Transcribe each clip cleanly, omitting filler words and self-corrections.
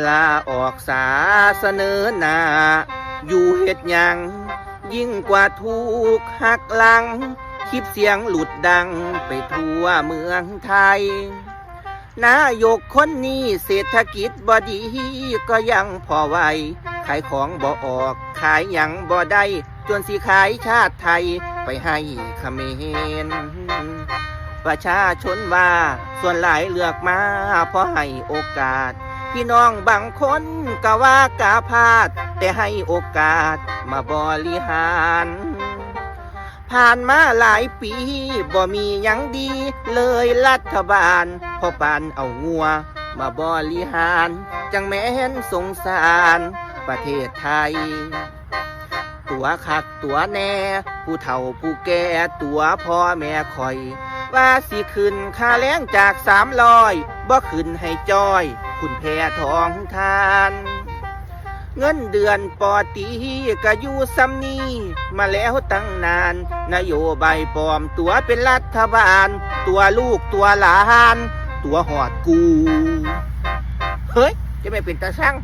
ลาออกสาเสนอหน้าอยู่เฮ็ดหยังยิ่งกว่าถูกหักหลังคลิปเสียงหลุดดังไปทั่วเมืองไทยนายกคนนี้เศรษฐกิจบ่ดีก็ยังพอไหวขายของบ่ออกขายหยังบ่ได้จนสิขายชาติไทยไปให้เขมรประชาชนว่าส่วนหลายเลือกมาเพราะให้โอกาสพี่น้องบางคนก็ว่ากาพาดแต่ให้โอกาสมาบริหารผ่านมาหลายปีบ่มีหยังดีเลยรัฐบาลพอปานเอางัวมาบริหารจังแม้นสงสารประเทศไทยตัวคักตัวแน่ผู้เฒ่าผู้แก่ตัวพ่อแม่คอยว่าสิขึ้นค่าแรงจาก300บ่ขึ้นให้จ้อยคุณแพ้ทองทานเงินเดือนปอตีก็อยู่ซ้ำนี้มาแล้วตั้งนานนโยบายปลอมตัวเป็นรัฐบาลตัวลูกตัวหลานตัวหอดกูเฮ้ยจะไม่เป็นตาช่าง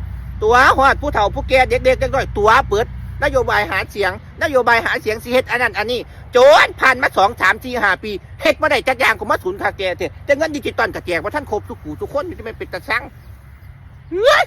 ตัวหอดผู้เฒ่าผู้แก่เด็กๆน้อยๆตัวเปิดนโยบายหาเสียงสิเฮ็ดอันนั้นอันนี้โจนผ่านมา2 3 4 5 ปีเฮ็ดมาได้จักอย่างก็มาสูญค่าแก่เถอะแต่เงินดิจิตอลก็แจกว่าท่านครบทุกผู้ทุกคนจะไม่เป็นตาช่างเฮ้ย